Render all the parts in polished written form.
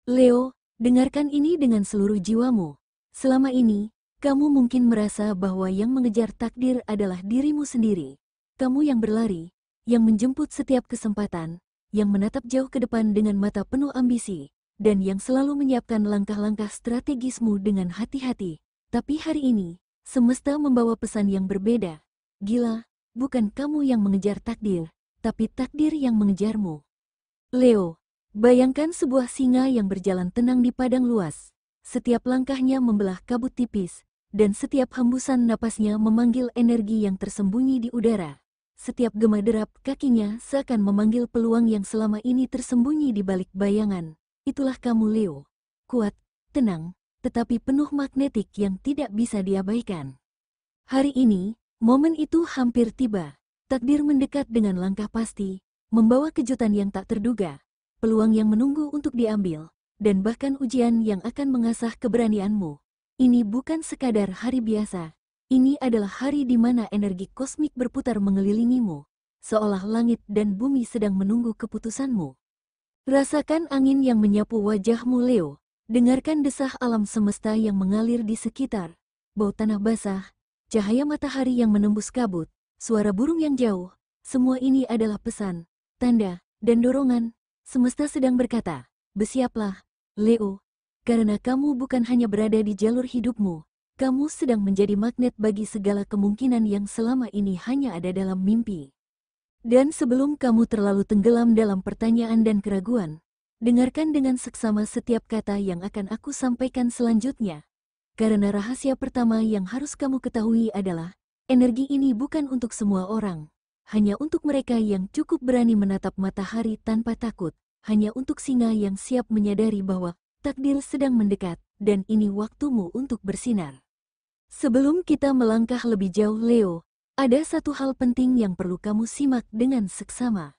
Leo, dengarkan ini dengan seluruh jiwamu. Selama ini, kamu mungkin merasa bahwa yang mengejar takdir adalah dirimu sendiri. Kamu yang berlari, yang menjemput setiap kesempatan, yang menatap jauh ke depan dengan mata penuh ambisi, dan yang selalu menyiapkan langkah-langkah strategismu dengan hati-hati. Tapi hari ini, semesta membawa pesan yang berbeda. Gila, bukan kamu yang mengejar takdir, tapi takdir yang mengejarmu. Leo, bayangkan sebuah singa yang berjalan tenang di padang luas. Setiap langkahnya membelah kabut tipis, dan setiap hembusan napasnya memanggil energi yang tersembunyi di udara. Setiap gema derap kakinya seakan memanggil peluang yang selama ini tersembunyi di balik bayangan. Itulah kamu, Leo. Kuat, tenang, tetapi penuh magnetik yang tidak bisa diabaikan. Hari ini, momen itu hampir tiba. Takdir mendekat dengan langkah pasti, membawa kejutan yang tak terduga, peluang yang menunggu untuk diambil, dan bahkan ujian yang akan mengasah keberanianmu. Ini bukan sekadar hari biasa. Ini adalah hari di mana energi kosmik berputar mengelilingimu, seolah langit dan bumi sedang menunggu keputusanmu. Rasakan angin yang menyapu wajahmu, Leo. Dengarkan desah alam semesta yang mengalir di sekitar, bau tanah basah, cahaya matahari yang menembus kabut, suara burung yang jauh. Semua ini adalah pesan, tanda, dan dorongan. Semesta sedang berkata, bersiaplah, Leo, karena kamu bukan hanya berada di jalur hidupmu, kamu sedang menjadi magnet bagi segala kemungkinan yang selama ini hanya ada dalam mimpi. Dan sebelum kamu terlalu tenggelam dalam pertanyaan dan keraguan, dengarkan dengan seksama setiap kata yang akan aku sampaikan selanjutnya. Karena rahasia pertama yang harus kamu ketahui adalah, energi ini bukan untuk semua orang. Hanya untuk mereka yang cukup berani menatap matahari tanpa takut. Hanya untuk singa yang siap menyadari bahwa takdir sedang mendekat, dan ini waktumu untuk bersinar. Sebelum kita melangkah lebih jauh, Leo, ada satu hal penting yang perlu kamu simak dengan seksama.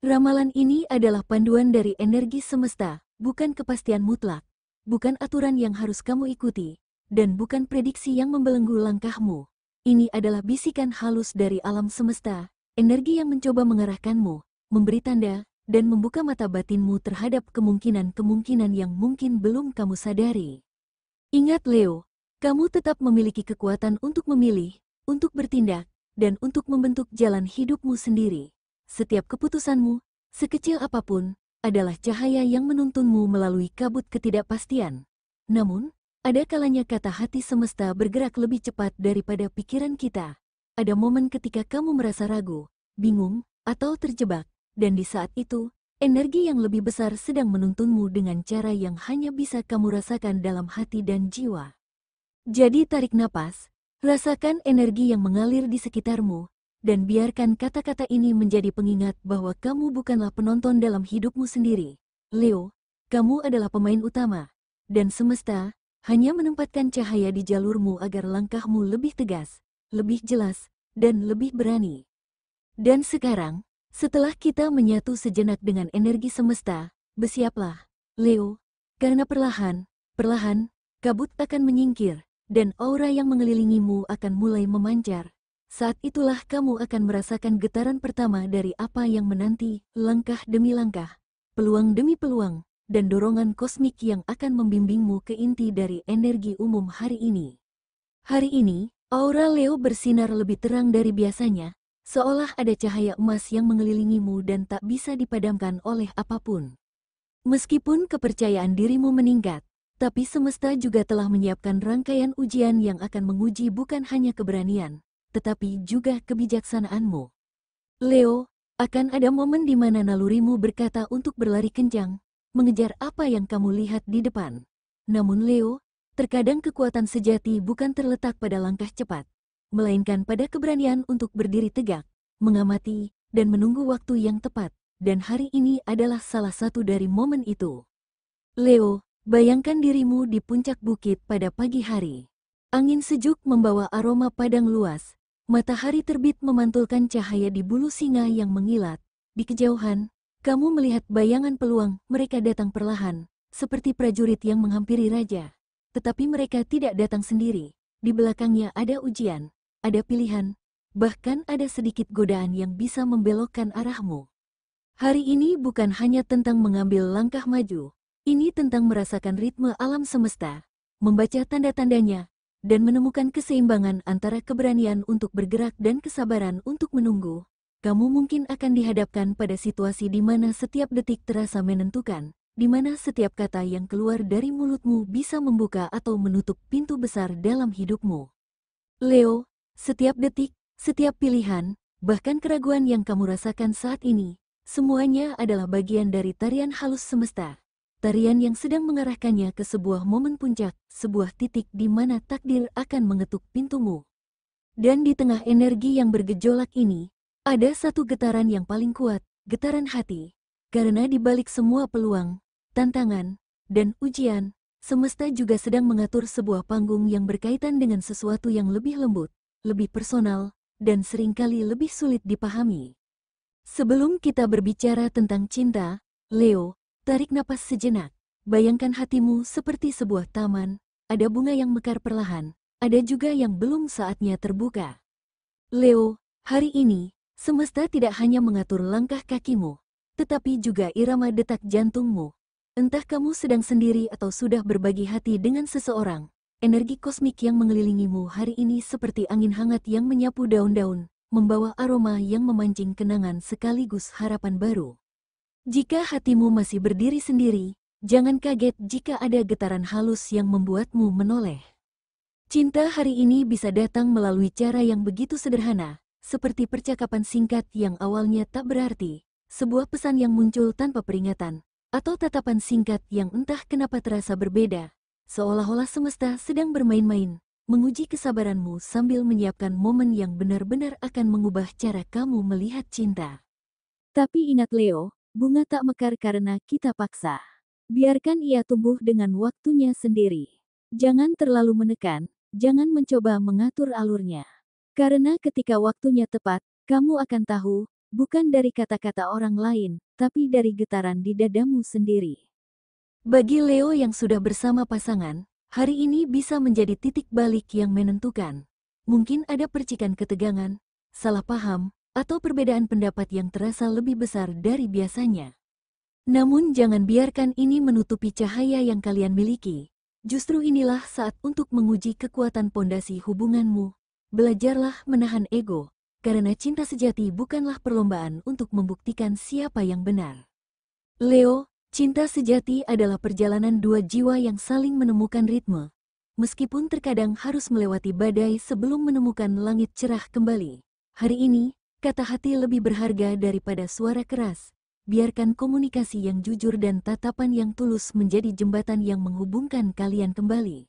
Ramalan ini adalah panduan dari energi semesta, bukan kepastian mutlak, bukan aturan yang harus kamu ikuti, dan bukan prediksi yang membelenggu langkahmu. Ini adalah bisikan halus dari alam semesta, energi yang mencoba mengarahkanmu, memberi tanda, dan membuka mata batinmu terhadap kemungkinan-kemungkinan yang mungkin belum kamu sadari. Ingat, Leo, kamu tetap memiliki kekuatan untuk memilih, untuk bertindak, dan untuk membentuk jalan hidupmu sendiri. Setiap keputusanmu, sekecil apapun, adalah cahaya yang menuntunmu melalui kabut ketidakpastian. Namun, ada kalanya kata hati semesta bergerak lebih cepat daripada pikiran kita. Ada momen ketika kamu merasa ragu, bingung, atau terjebak, dan di saat itu, energi yang lebih besar sedang menuntunmu dengan cara yang hanya bisa kamu rasakan dalam hati dan jiwa. Jadi tarik napas, rasakan energi yang mengalir di sekitarmu, dan biarkan kata-kata ini menjadi pengingat bahwa kamu bukanlah penonton dalam hidupmu sendiri. Leo, kamu adalah pemain utama, dan semesta hanya menempatkan cahaya di jalurmu agar langkahmu lebih tegas, lebih jelas, dan lebih berani. Dan sekarang, setelah kita menyatu sejenak dengan energi semesta, bersiaplah, Leo, karena perlahan, kabut akan menyingkir, dan aura yang mengelilingimu akan mulai memancar. Saat itulah kamu akan merasakan getaran pertama dari apa yang menanti, langkah demi langkah, peluang demi peluang, dan dorongan kosmik yang akan membimbingmu ke inti dari energi umum hari ini. Hari ini, aura Leo bersinar lebih terang dari biasanya, seolah ada cahaya emas yang mengelilingimu dan tak bisa dipadamkan oleh apapun. Meskipun kepercayaan dirimu meningkat, tapi semesta juga telah menyiapkan rangkaian ujian yang akan menguji bukan hanya keberanian, tetapi juga kebijaksanaanmu. Leo, akan ada momen di mana nalurimu berkata untuk berlari kencang, mengejar apa yang kamu lihat di depan. Namun Leo, terkadang kekuatan sejati bukan terletak pada langkah cepat, melainkan pada keberanian untuk berdiri tegak, mengamati, dan menunggu waktu yang tepat, dan hari ini adalah salah satu dari momen itu. Leo, bayangkan dirimu di puncak bukit pada pagi hari. Angin sejuk membawa aroma padang luas, matahari terbit memantulkan cahaya di bulu singa yang mengilat. Di kejauhan, kamu melihat bayangan peluang, mereka datang perlahan, seperti prajurit yang menghampiri raja. Tetapi mereka tidak datang sendiri, di belakangnya ada ujian, ada pilihan, bahkan ada sedikit godaan yang bisa membelokkan arahmu. Hari ini bukan hanya tentang mengambil langkah maju, Ini tentang merasakan ritme alam semesta, membaca tanda-tandanya, dan menemukan keseimbangan antara keberanian untuk bergerak dan kesabaran untuk menunggu. Kamu mungkin akan dihadapkan pada situasi di mana setiap detik terasa menentukan, di mana setiap kata yang keluar dari mulutmu bisa membuka atau menutup pintu besar dalam hidupmu. Leo, setiap detik, setiap pilihan, bahkan keraguan yang kamu rasakan saat ini, semuanya adalah bagian dari tarian halus semesta. Tarian yang sedang mengarahkannya ke sebuah momen puncak, sebuah titik di mana takdir akan mengetuk pintumu. Dan di tengah energi yang bergejolak ini, ada satu getaran yang paling kuat, getaran hati. Karena di balik semua peluang, tantangan, dan ujian, semesta juga sedang mengatur sebuah panggung yang berkaitan dengan sesuatu yang lebih lembut, lebih personal, dan seringkali lebih sulit dipahami. Sebelum kita berbicara tentang cinta, Leo, tarik napas sejenak. Bayangkan hatimu seperti sebuah taman, ada bunga yang mekar perlahan, ada juga yang belum saatnya terbuka. Leo, hari ini, semesta tidak hanya mengatur langkah kakimu, tetapi juga irama detak jantungmu. Entah kamu sedang sendiri atau sudah berbagi hati dengan seseorang, energi kosmik yang mengelilingimu hari ini seperti angin hangat yang menyapu daun-daun, membawa aroma yang memancing kenangan sekaligus harapan baru. Jika hatimu masih berdiri sendiri, jangan kaget jika ada getaran halus yang membuatmu menoleh. Cinta hari ini bisa datang melalui cara yang begitu sederhana, seperti percakapan singkat yang awalnya tak berarti, sebuah pesan yang muncul tanpa peringatan, atau tatapan singkat yang entah kenapa terasa berbeda, seolah-olah semesta sedang bermain-main, menguji kesabaranmu sambil menyiapkan momen yang benar-benar akan mengubah cara kamu melihat cinta. Tapi ingat Leo, bunga tak mekar karena kita paksa. Biarkan ia tumbuh dengan waktunya sendiri. Jangan terlalu menekan, jangan mencoba mengatur alurnya. Karena ketika waktunya tepat, kamu akan tahu, bukan dari kata-kata orang lain, tapi dari getaran di dadamu sendiri. Bagi Leo yang sudah bersama pasangan, hari ini bisa menjadi titik balik yang menentukan. Mungkin ada percikan ketegangan, salah paham, atau perbedaan pendapat yang terasa lebih besar dari biasanya. Namun jangan biarkan ini menutupi cahaya yang kalian miliki. Justru inilah saat untuk menguji kekuatan pondasi hubunganmu. Belajarlah menahan ego, karena cinta sejati bukanlah perlombaan untuk membuktikan siapa yang benar. Leo, cinta sejati adalah perjalanan dua jiwa yang saling menemukan ritme. Meskipun terkadang harus melewati badai sebelum menemukan langit cerah kembali. Hari ini, kata hati lebih berharga daripada suara keras. Biarkan komunikasi yang jujur dan tatapan yang tulus menjadi jembatan yang menghubungkan kalian kembali.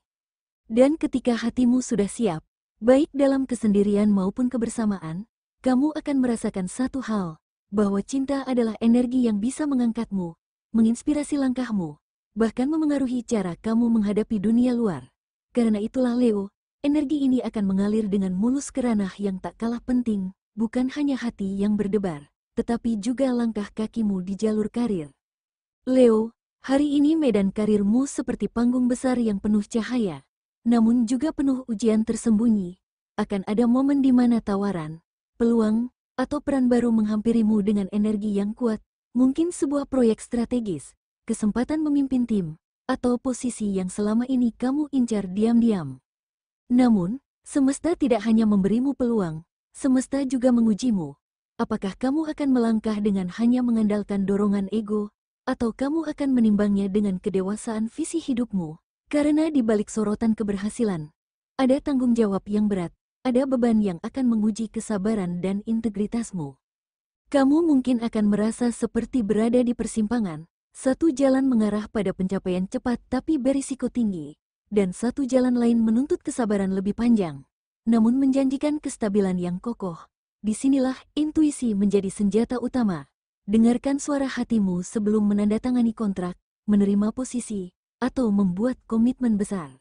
Dan ketika hatimu sudah siap, baik dalam kesendirian maupun kebersamaan, kamu akan merasakan satu hal, bahwa cinta adalah energi yang bisa mengangkatmu, menginspirasi langkahmu, bahkan memengaruhi cara kamu menghadapi dunia luar. Karena itulah Leo, energi ini akan mengalir dengan mulus ke ranah yang tak kalah penting. Bukan hanya hati yang berdebar, tetapi juga langkah kakimu di jalur karir. Leo, hari ini medan karirmu seperti panggung besar yang penuh cahaya, namun juga penuh ujian tersembunyi. Akan ada momen di mana tawaran, peluang, atau peran baru menghampirimu dengan energi yang kuat, mungkin sebuah proyek strategis, kesempatan memimpin tim, atau posisi yang selama ini kamu incar diam-diam. Namun, semesta tidak hanya memberimu peluang, semesta juga mengujimu. Apakah kamu akan melangkah dengan hanya mengandalkan dorongan ego, atau kamu akan menimbangnya dengan kedewasaan visi hidupmu? Karena di balik sorotan keberhasilan, ada tanggung jawab yang berat, ada beban yang akan menguji kesabaran dan integritasmu. Kamu mungkin akan merasa seperti berada di persimpangan, satu jalan mengarah pada pencapaian cepat tapi berisiko tinggi, dan satu jalan lain menuntut kesabaran lebih panjang, namun menjanjikan kestabilan yang kokoh. Disinilah intuisi menjadi senjata utama. Dengarkan suara hatimu sebelum menandatangani kontrak, menerima posisi, atau membuat komitmen besar.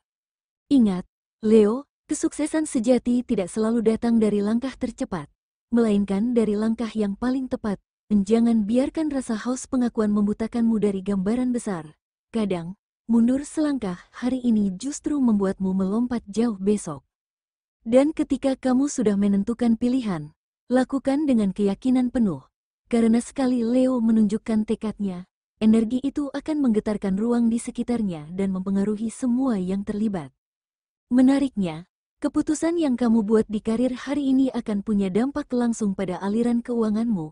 Ingat, Leo, kesuksesan sejati tidak selalu datang dari langkah tercepat, melainkan dari langkah yang paling tepat. Jangan biarkan rasa haus pengakuan membutakanmu dari gambaran besar. Kadang, mundur selangkah hari ini justru membuatmu melompat jauh besok. Dan ketika kamu sudah menentukan pilihan, lakukan dengan keyakinan penuh. Karena sekali Leo menunjukkan tekadnya, energi itu akan menggetarkan ruang di sekitarnya dan mempengaruhi semua yang terlibat. Menariknya, keputusan yang kamu buat di karir hari ini akan punya dampak langsung pada aliran keuanganmu.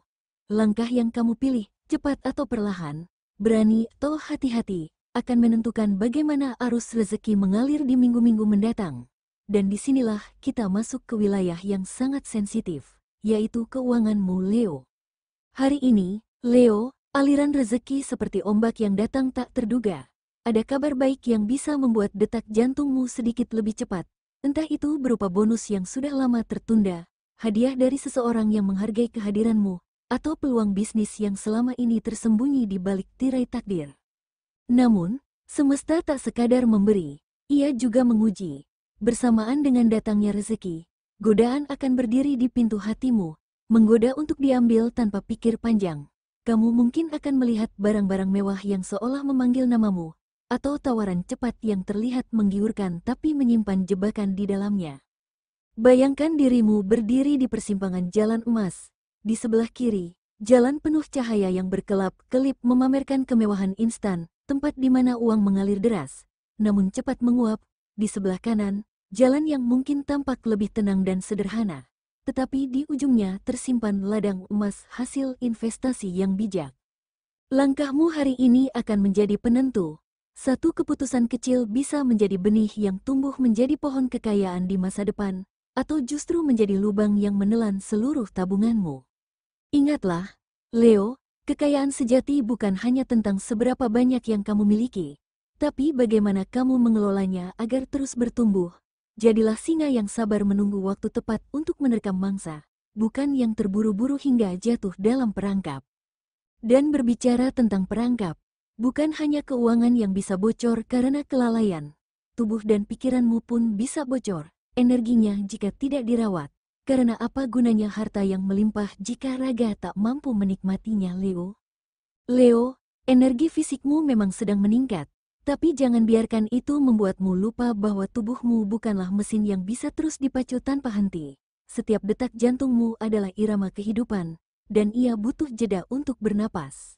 Langkah yang kamu pilih, cepat atau perlahan, berani atau hati-hati, akan menentukan bagaimana arus rezeki mengalir di minggu-minggu mendatang. Dan disinilah kita masuk ke wilayah yang sangat sensitif, yaitu keuanganmu, Leo. Hari ini, Leo, aliran rezeki seperti ombak yang datang tak terduga. Ada kabar baik yang bisa membuat detak jantungmu sedikit lebih cepat. Entah itu berupa bonus yang sudah lama tertunda, hadiah dari seseorang yang menghargai kehadiranmu, atau peluang bisnis yang selama ini tersembunyi di balik tirai takdir. Namun, semesta tak sekadar memberi, ia juga menguji. Bersamaan dengan datangnya rezeki, godaan akan berdiri di pintu hatimu, menggoda untuk diambil tanpa pikir panjang. Kamu mungkin akan melihat barang-barang mewah yang seolah memanggil namamu, atau tawaran cepat yang terlihat menggiurkan tapi menyimpan jebakan di dalamnya. Bayangkan dirimu berdiri di persimpangan jalan emas. Di sebelah kiri, jalan penuh cahaya yang berkelap-kelip memamerkan kemewahan instan, tempat di mana uang mengalir deras, namun cepat menguap. Di sebelah kanan, jalan yang mungkin tampak lebih tenang dan sederhana, tetapi di ujungnya tersimpan ladang emas hasil investasi yang bijak. Langkahmu hari ini akan menjadi penentu. Satu keputusan kecil bisa menjadi benih yang tumbuh menjadi pohon kekayaan di masa depan, atau justru menjadi lubang yang menelan seluruh tabunganmu. Ingatlah, Leo, kekayaan sejati bukan hanya tentang seberapa banyak yang kamu miliki, tapi bagaimana kamu mengelolanya agar terus bertumbuh. Jadilah singa yang sabar menunggu waktu tepat untuk menerkam mangsa, bukan yang terburu-buru hingga jatuh dalam perangkap. Dan berbicara tentang perangkap, bukan hanya keuangan yang bisa bocor karena kelalaian. Tubuh dan pikiranmu pun bisa bocor, energinya jika tidak dirawat. Karena apa gunanya harta yang melimpah jika raga tak mampu menikmatinya, Leo? Leo, energi fisikmu memang sedang meningkat. Tapi jangan biarkan itu membuatmu lupa bahwa tubuhmu bukanlah mesin yang bisa terus dipacu tanpa henti. Setiap detak jantungmu adalah irama kehidupan, dan ia butuh jeda untuk bernapas.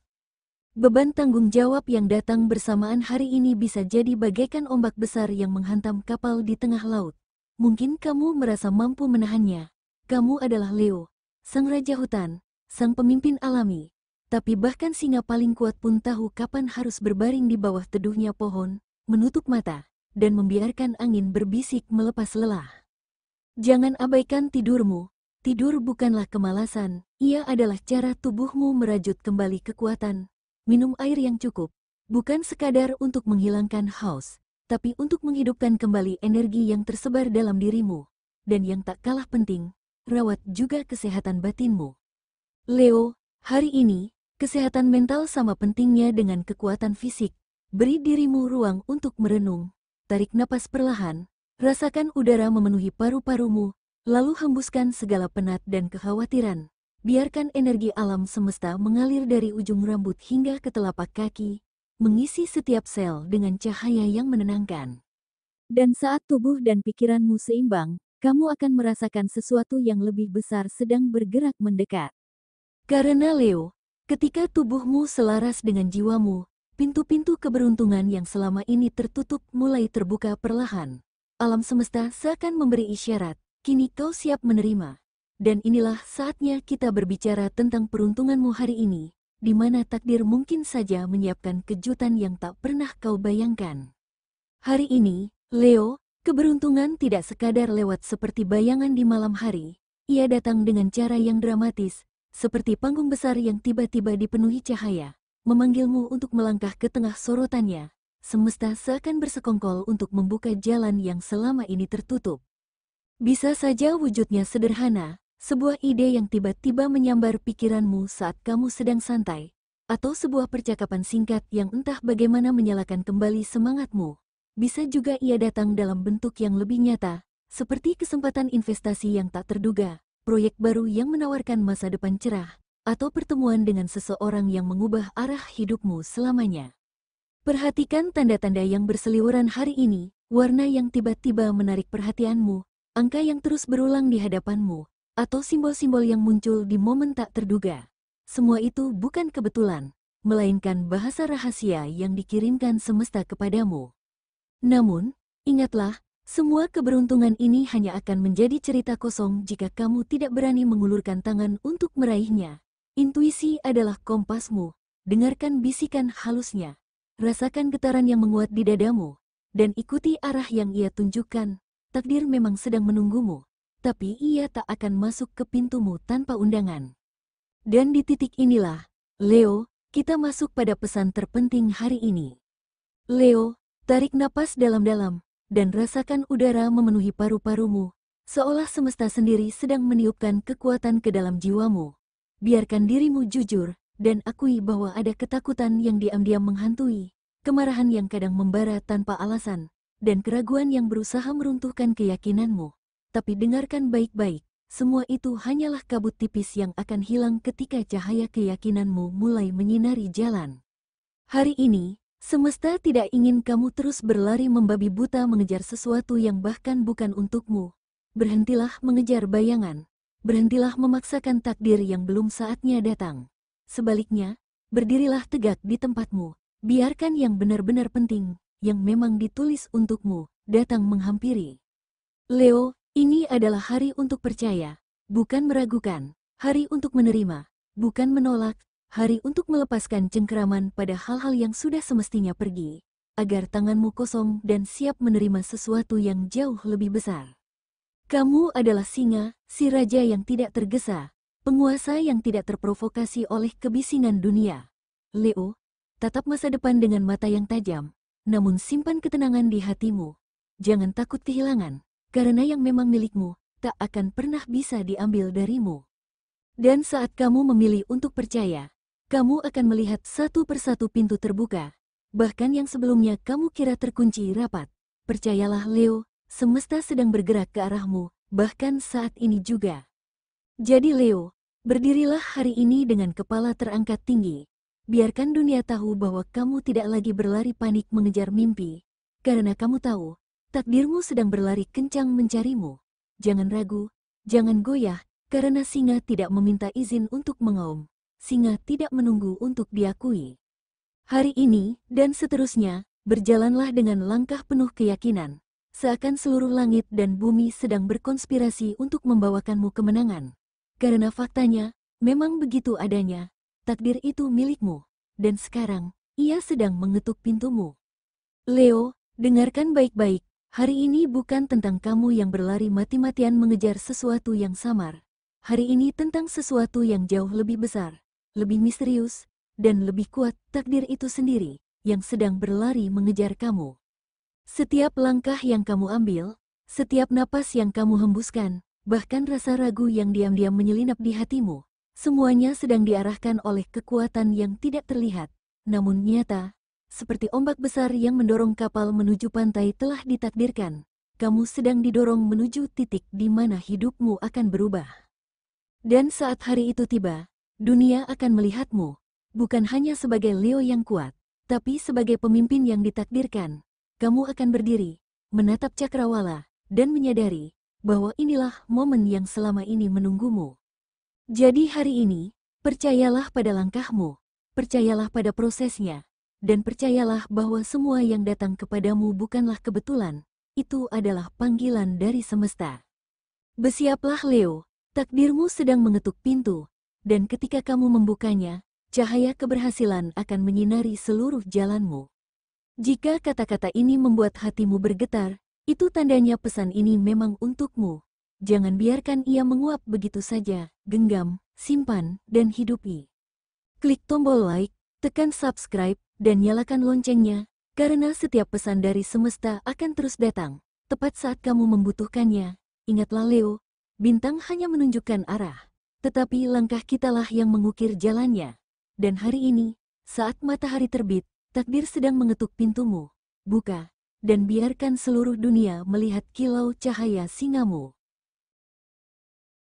Beban tanggung jawab yang datang bersamaan hari ini bisa jadi bagaikan ombak besar yang menghantam kapal di tengah laut. Mungkin kamu merasa mampu menahannya. Kamu adalah Leo, sang raja hutan, sang pemimpin alami. Tapi bahkan singa paling kuat pun tahu kapan harus berbaring di bawah teduhnya pohon, menutup mata, dan membiarkan angin berbisik melepas lelah. Jangan abaikan tidurmu. Tidur bukanlah kemalasan, ia adalah cara tubuhmu merajut kembali kekuatan. Minum air yang cukup, bukan sekadar untuk menghilangkan haus, tapi untuk menghidupkan kembali energi yang tersebar dalam dirimu. Dan yang tak kalah penting, rawat juga kesehatan batinmu. Leo, hari ini, kesehatan mental sama pentingnya dengan kekuatan fisik. Beri dirimu ruang untuk merenung. Tarik napas perlahan, rasakan udara memenuhi paru-parumu, lalu hembuskan segala penat dan kekhawatiran. Biarkan energi alam semesta mengalir dari ujung rambut hingga ke telapak kaki, mengisi setiap sel dengan cahaya yang menenangkan. Dan saat tubuh dan pikiranmu seimbang, kamu akan merasakan sesuatu yang lebih besar sedang bergerak mendekat. Karena Leo, ketika tubuhmu selaras dengan jiwamu, pintu-pintu keberuntungan yang selama ini tertutup mulai terbuka perlahan. Alam semesta seakan memberi isyarat, kini kau siap menerima. Dan inilah saatnya kita berbicara tentang peruntunganmu hari ini, di mana takdir mungkin saja menyiapkan kejutan yang tak pernah kau bayangkan. Hari ini, Leo, keberuntungan tidak sekadar lewat seperti bayangan di malam hari, ia datang dengan cara yang dramatis, seperti panggung besar yang tiba-tiba dipenuhi cahaya, memanggilmu untuk melangkah ke tengah sorotannya. Semesta seakan bersekongkol untuk membuka jalan yang selama ini tertutup. Bisa saja wujudnya sederhana, sebuah ide yang tiba-tiba menyambar pikiranmu saat kamu sedang santai, atau sebuah percakapan singkat yang entah bagaimana menyalakan kembali semangatmu. Bisa juga ia datang dalam bentuk yang lebih nyata, seperti kesempatan investasi yang tak terduga, proyek baru yang menawarkan masa depan cerah, atau pertemuan dengan seseorang yang mengubah arah hidupmu selamanya. Perhatikan tanda-tanda yang berseliweran hari ini, warna yang tiba-tiba menarik perhatianmu, angka yang terus berulang di hadapanmu, atau simbol-simbol yang muncul di momen tak terduga. Semua itu bukan kebetulan. melainkan bahasa rahasia yang dikirimkan semesta kepadamu. Namun, ingatlah, semua keberuntungan ini hanya akan menjadi cerita kosong jika kamu tidak berani mengulurkan tangan untuk meraihnya. Intuisi adalah kompasmu, dengarkan bisikan halusnya, rasakan getaran yang menguat di dadamu, dan ikuti arah yang ia tunjukkan. Takdir memang sedang menunggumu, tapi ia tak akan masuk ke pintumu tanpa undangan. Dan di titik inilah, Leo, kita masuk pada pesan terpenting hari ini. Leo, tarik napas dalam-dalam, dan rasakan udara memenuhi paru-parumu, seolah semesta sendiri sedang meniupkan kekuatan ke dalam jiwamu. Biarkan dirimu jujur, dan akui bahwa ada ketakutan yang diam-diam menghantui, kemarahan yang kadang membara tanpa alasan, dan keraguan yang berusaha meruntuhkan keyakinanmu. Tapi dengarkan baik-baik, semua itu hanyalah kabut tipis yang akan hilang ketika cahaya keyakinanmu mulai menyinari jalan. Hari ini, semesta tidak ingin kamu terus berlari membabi buta mengejar sesuatu yang bahkan bukan untukmu. Berhentilah mengejar bayangan. Berhentilah memaksakan takdir yang belum saatnya datang. Sebaliknya, berdirilah tegak di tempatmu. Biarkan yang benar-benar penting, yang memang ditulis untukmu, datang menghampiri. Leo, ini adalah hari untuk percaya, bukan meragukan. Hari untuk menerima, bukan menolak. Hari untuk melepaskan cengkeraman pada hal-hal yang sudah semestinya pergi, agar tanganmu kosong dan siap menerima sesuatu yang jauh lebih besar. Kamu adalah singa, si raja yang tidak tergesa, penguasa yang tidak terprovokasi oleh kebisingan dunia. Leo, tatap masa depan dengan mata yang tajam, namun simpan ketenangan di hatimu. Jangan takut kehilangan, karena yang memang milikmu tak akan pernah bisa diambil darimu. Dan saat kamu memilih untuk percaya, kamu akan melihat satu persatu pintu terbuka, bahkan yang sebelumnya kamu kira terkunci rapat. Percayalah Leo, semesta sedang bergerak ke arahmu, bahkan saat ini juga. Jadi Leo, berdirilah hari ini dengan kepala terangkat tinggi. Biarkan dunia tahu bahwa kamu tidak lagi berlari panik mengejar mimpi, karena kamu tahu, takdirmu sedang berlari kencang mencarimu. Jangan ragu, jangan goyah, karena singa tidak meminta izin untuk mengaum. Singa tidak menunggu untuk diakui. Hari ini, dan seterusnya, berjalanlah dengan langkah penuh keyakinan. Seakan seluruh langit dan bumi sedang berkonspirasi untuk membawakanmu kemenangan. Karena faktanya, memang begitu adanya, takdir itu milikmu, dan sekarang, ia sedang mengetuk pintumu. Leo, dengarkan baik-baik, hari ini bukan tentang kamu yang berlari mati-matian mengejar sesuatu yang samar. Hari ini tentang sesuatu yang jauh lebih besar, lebih misterius, dan lebih kuat, takdir itu sendiri, yang sedang berlari mengejar kamu. Setiap langkah yang kamu ambil, setiap napas yang kamu hembuskan, bahkan rasa ragu yang diam-diam menyelinap di hatimu, semuanya sedang diarahkan oleh kekuatan yang tidak terlihat, namun nyata, seperti ombak besar yang mendorong kapal menuju pantai telah ditakdirkan. Kamu sedang didorong menuju titik di mana hidupmu akan berubah. Dan saat hari itu tiba, dunia akan melihatmu, bukan hanya sebagai Leo yang kuat, tapi sebagai pemimpin yang ditakdirkan. Kamu akan berdiri, menatap cakrawala, dan menyadari bahwa inilah momen yang selama ini menunggumu. Jadi hari ini, percayalah pada langkahmu, percayalah pada prosesnya, dan percayalah bahwa semua yang datang kepadamu bukanlah kebetulan, itu adalah panggilan dari semesta. Bersiaplah Leo, takdirmu sedang mengetuk pintu, dan ketika kamu membukanya, cahaya keberhasilan akan menyinari seluruh jalanmu. Jika kata-kata ini membuat hatimu bergetar, itu tandanya pesan ini memang untukmu. Jangan biarkan ia menguap begitu saja, genggam, simpan, dan hidupi. Klik tombol like, tekan subscribe, dan nyalakan loncengnya, karena setiap pesan dari semesta akan terus datang, tepat saat kamu membutuhkannya. Ingatlah Leo, bintang hanya menunjukkan arah, tetapi langkah kitalah yang mengukir jalannya. Dan hari ini, saat matahari terbit, takdir sedang mengetuk pintumu. Buka, dan biarkan seluruh dunia melihat kilau cahaya singamu.